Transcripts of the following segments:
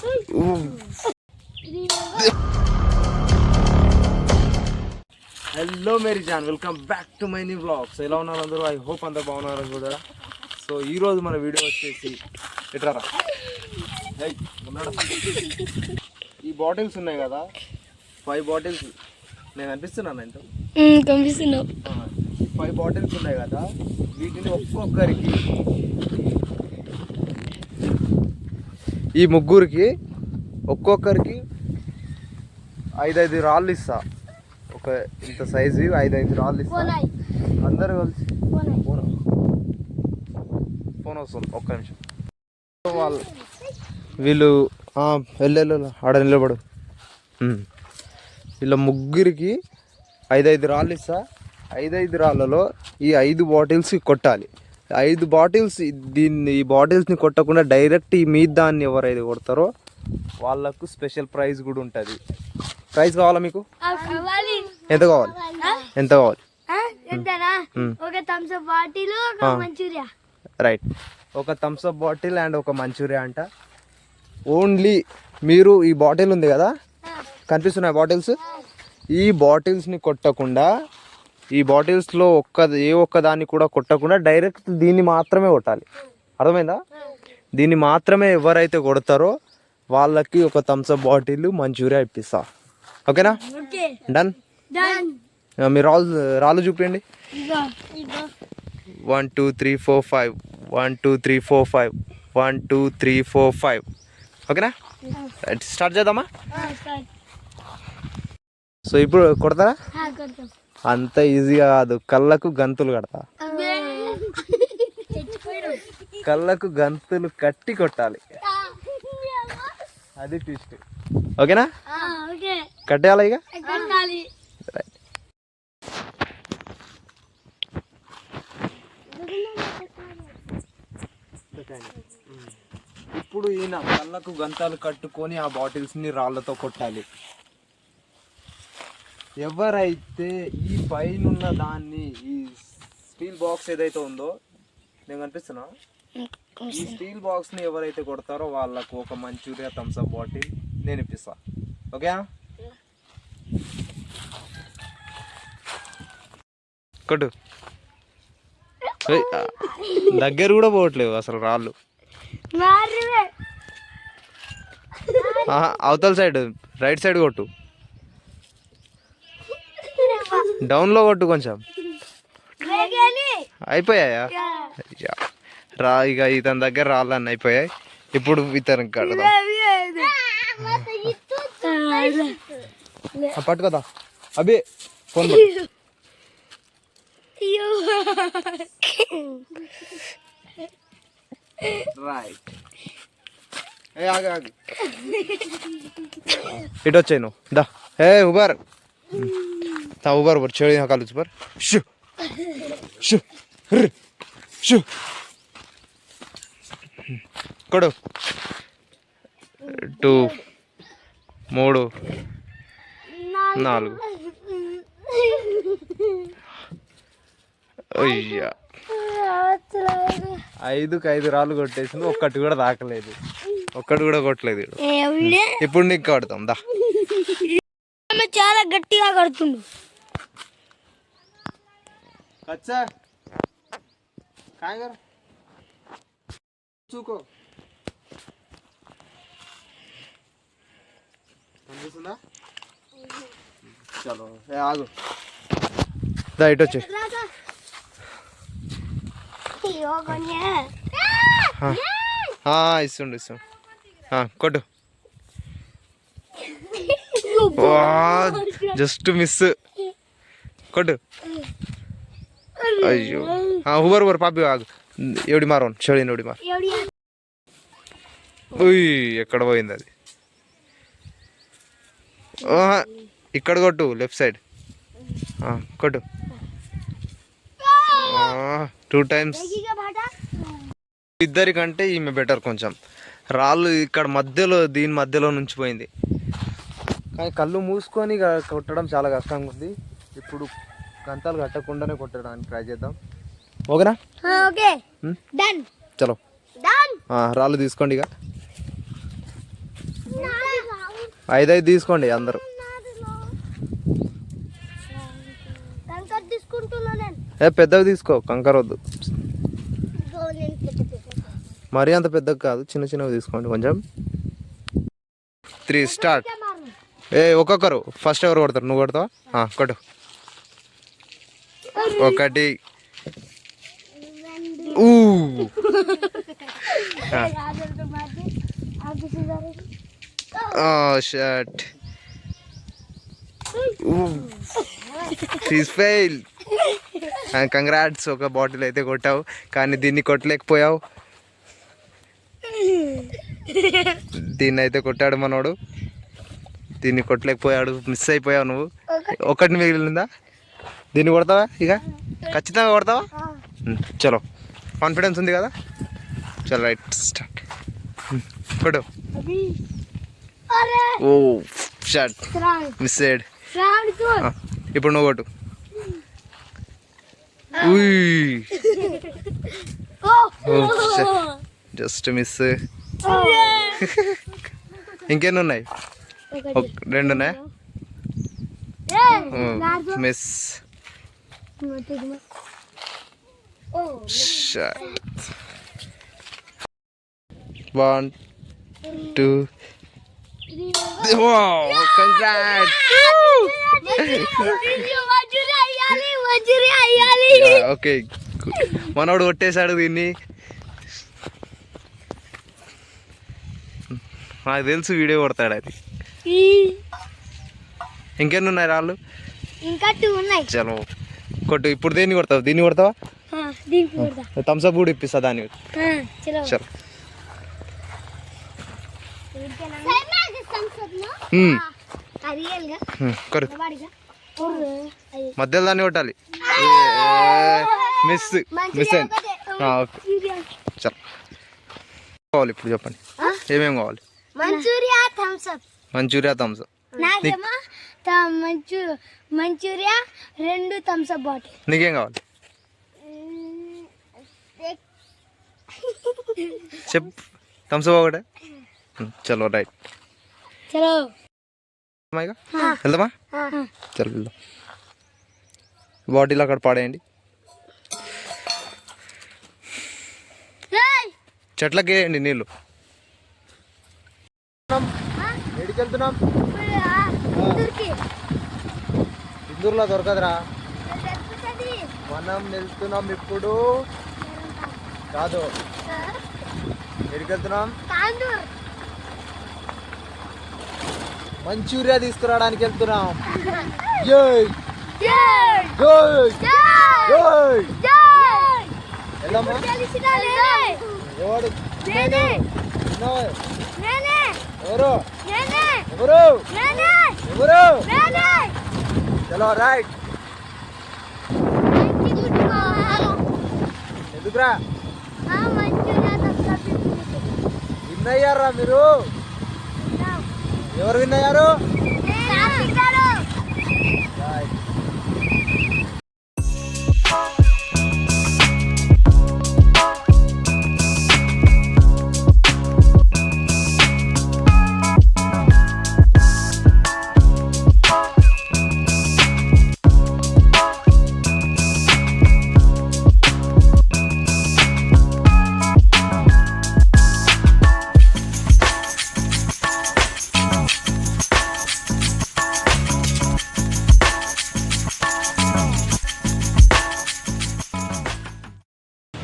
Hello Mary John, welcome back to my new vlogs. ఎలా ఉన్నారు అందరూ? ఐ హోప్ అందరు బాగున్నారు కూడా. సో ఈరోజు మన వీడియో వచ్చేసి ఎట్రారా ఈ బాటిల్స్ ఉన్నాయి కదా, 5 బాటిల్స్. నేను కనిపిస్తున్నాను ఇంత కనిపిస్తున్నావు. 5 బాటిల్స్ ఉన్నాయి కదా, వీటిని ఒక్కొక్కరికి ఈ ముగ్గురికి ఒక్కొక్కరికి 5 రాళ్ళు ఇస్తా. ఒక ఇంత సైజు 5 రాళ్ళు ఇస్తా. అందరు కలిసి ఫోన్ వస్తుంది, ఒక్క నిమిషం. వాళ్ళు వీళ్ళు వెళ్ళు ఆడ నిలబడు. వీళ్ళ ముగ్గురికి 5 రాళ్ళు ఇస్తా. 5 రాళ్ళలో ఈ 5 బాటిల్స్ కొట్టాలి. 5 బాటిల్స్ ఈ బాటిల్స్ని కొట్టకుండా డైరెక్ట్ ఈ మీద దాన్ని ఎవరైతే కొడతారో వాళ్ళకు స్పెషల్ ప్రైజ్ కూడా ఉంటుంది. ప్రైజ్ కావాలా మీకు? ఎంత కావాలి? ఎంత కావాలి? రైట్, ఒక థమ్స్ అప్ బాటిల్ అండ్ ఒక మంచూరియా అంట. ఓన్లీ మీరు ఈ బాటిల్ ఉంది కదా, కనిపిస్తున్నాయి బాటిల్స్, ఈ బాటిల్స్ని కొట్టకుండా, ఈ బాటిల్స్లో ఏ ఒక్క దాన్ని కూడా కొట్టకుండా డైరెక్ట్ దీన్ని మాత్రమే కొట్టాలి. అర్థమైందా? దీన్ని మాత్రమే ఎవరైతే కొడతారో వాళ్ళకి ఒక థమ్స్ అప్ బాటిల్ మంచూరియా ఇప్పిస్తా. ఓకేనా? డన్. మీరు రాళ్ళు చూపించండి. 1 2 3 4 5 1 2 3 4 5 1 2 3 4 5. ఓకేనా? స్టార్ట్ చేద్దామా? సో ఇప్పుడు కొడతారా? అంత ఈజీగా కాదు, కళ్ళకు గంతులు కడతా. కళ్ళకు గంతులు కట్టి కొట్టాలి, అది ట్విస్ట్. ఓకేనా? కట్టేయాలి ఇక. ఇప్పుడు ఈయన కళ్ళకు గంతాలు కట్టుకొని ఆ బాటిల్స్ని రాళ్లతో కొట్టాలి. ఎవరైతే ఈ పైన ఉన్న దాన్ని, ఈ స్టీల్ బాక్స్ ఏదైతే ఉందో, నేను కనిపిస్తున్నా, ఈ స్టీల్ బాక్స్ని ఎవరైతే కొడతారో వాళ్ళకు ఒక మంచూరియా థమ్స్ అప్ బాటిల్ నేను ఇప్పిస్తా. ఓకే? కొట్టు. దగ్గర కూడా పోవట్లేవు అసలు రాళ్ళు. అవతల సైడ్, రైట్ సైడ్ కొట్టు, డౌన్లో కొట్టు కొంచెం. అయిపోయాయా? ఇక ఇతని దగ్గర రాళ్ళని అయిపోయాయి. ఇప్పుడు ఇతనికి కడదాం. పట్టుకోదా అభి, ఫోన్ రైట్. ఇటు వచ్చాయి నువ్వు దా. ఉబర్ ఉబర్ ఉబర్ చెడు కాలు ఉబర్. షూ షూ షూ కొడు. 2 3 4. అయ్యా, 5 రాళ్ళు కొట్టేసింది, ఒక్కటి కూడా తాకలేదు, ఒక్కటి కూడా కొట్టలేదు. ఇప్పుడు నీకు కడతాం దా. చాలా గట్టిగా కడుతుండు. చూకో, కనిపిస్తుందా? చలో ఆగు, దా ఇటు వచ్చి. ఇస్తుండు ఇస్తుండు. కొట్టు. Just miss. కొట్టు. అయ్యో, ఉబర్ ఉబర్ పాపి ఆగు. ఎవడి మారోన్ చెడిన ఎవడి మార్. ఎక్కడ పోయింది అది? ఇక్కడ కొట్టు, లెఫ్ట్ సైడ్ కొట్టు. 2 times. ఇద్దరికంటే ఈమె బెటర్ కొంచెం. రాళ్ళు ఇక్కడ మధ్యలో, దీని మధ్యలో నుంచి పోయింది. కానీ కళ్ళు మూసుకొని కొట్టడం చాలా కష్టంగా ఉంది. ఇప్పుడు గంతాలు కట్టకుండానే కొట్టడానికి ట్రై చేద్దాం. ఓకేనా? చలో రాళ్ళు తీసుకోండి ఇక. ఐదైదు తీసుకోండి అందరూ. కంకర్ తీసుకుంటున్నా నేను. పెద్దవి తీసుకో, కంకర వద్దు. మరీ అంత పెద్దగా కాదు, చిన్న చిన్నవి తీసుకోండి కొంచెం. 3 స్టార్ట్. ఒక్కొక్కరు ఫస్ట్ ఎవరు కొడతారు? నువ్వు కొడతావా? కొట్టు. 1 షర్ట్ ఫెయిల్. కంగ్రాట్స్, ఒక బాటిల్ అయితే కొట్టావు కానీ దీన్ని కొట్టలేకపోయావు. దీన్ని అయితే కొట్టాడు మనోడు, దీన్ని కొట్టలేకపోయాడు, మిస్ అయిపోయావు నువ్వు. ఒకటి మిగిలిందా? దీన్ని కొడతావా? ఇక ఖచ్చితంగా కొడతావా? చలో, కాన్ఫిడెన్స్ ఉంది కదా? చలో రైట్ స్టార్ట్. కొట్టు. ఓ షర్ట్ మిస్ అయ్యాడు. ఇప్పుడు నువ్వు కొట్టు. Just miss. ఇంకెన్ని ఉన్నాయి? 2 ఉన్నాయా? మిస్. 1 2 కంగ్రాట్స్. ఓకే, మనోడు కొట్టేశాడు దీన్ని. నాకు తెలుసు వీడియో కొడతాడు అది. ఇంకెన్ని ఉన్నాయి రాళ్ళు? ఇంకా 2 ఉన్నాయి. చలో కొట్టు. ఇప్పుడు దేన్ని కొడతావు? దీన్ని కొడతావా? థమ్స్అప్ కూడా ఇప్పిస్తా దాన్ని. చలో మధ్యలో దాన్ని కొట్టాలి. మిస్ మిస్ అయింది. చలో కావాలి ఇప్పుడు చెప్పండి, ఏమేమి కావాలి? Manchuria Thums Up. Manchuria Thums Up. Manchuria 2 Thums Up bottle. నీకేం కావాలి చెప్పు. థమ్స్అప్ ఒకటే. చలో రైట్. చలో వెళ్దామా? చలో వెళ్దాం. బాటిల్ అక్కడ పాడేయండి. చెట్లకి వేయండి నీళ్ళు. ఎడికి వెళ్తున్నాం? ఇందూరులో దొరకదురా. మనం వెళ్తున్నాం ఇప్పుడు. కాదు, ఎడికి వెళ్తున్నాం? మంచూరియా తీసుకురావడానికి వెళ్తున్నాం. వెళ్దామా? ఎవరు? ఎవరు? ఎవరు? ఎవరు? చలో రైట్. ఎందుకురా విన్ అయ్యారా మీరు? ఎవరు విన్ అయ్యారు?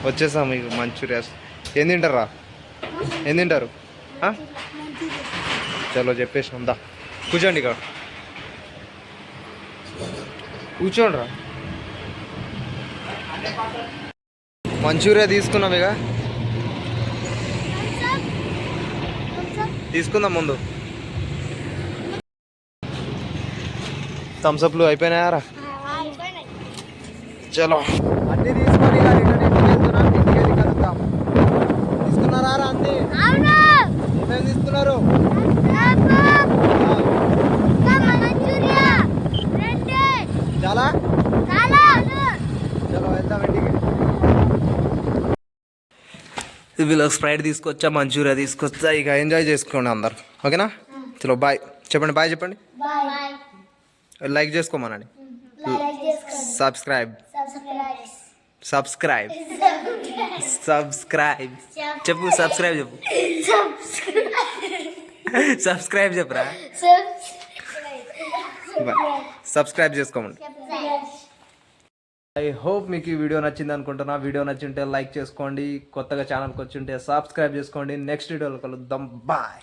వచ్చేసాం. మీకు మంచూరియాస్ ఏం తింటారా? ఏం తింటారు? చలో చెప్పేసినాం. దా కూర్చోండి, ఇక్కడ కూర్చోండి రా. మంచూరియా తీసుకున్నాం, ఇక తీసుకుందాం. ముందు థమ్స్అప్లు అయిపోయినాయారా? చలో అన్నీ తీసుకొని ఇంటికి వెళ్ళి కలుద్దాం. తీసుకున్నారా అన్నీ? ఏమేమి తీసుకున్నారు? చాలా చలో వెళ్దాం ఇంటికి. వీళ్ళకి స్ప్రైట్ తీసుకొచ్చా, మంచూరియా తీసుకొచ్చా, ఇక ఎంజాయ్ చేసుకోండి అందరు. ఓకేనా? చలో బాయ్ చెప్పండి, బాయ్ చెప్పండి, బాయ్. లైక్ చేసుకోమనండి, లైక్ చేసుకోండి. Subscribe subscribe. సబ్స్క్రైబ్ చెప్పు, సబ్స్క్రైబ్ చెప్పు, సబ్స్క్రైబ్ చెప్పురా, సబ్స్క్రైబ్ చేసుకోమండి. ఐ హోప్ మీకు ఈ వీడియో నచ్చింది అనుకుంటున్నా. వీడియో నచ్చింటే లైక్ చేసుకోండి, కొత్తగా ఛానల్కి వచ్చి ఉంటే సబ్స్క్రైబ్ చేసుకోండి. నెక్స్ట్ వీడియోలో కలుద్దాం, బాయ్.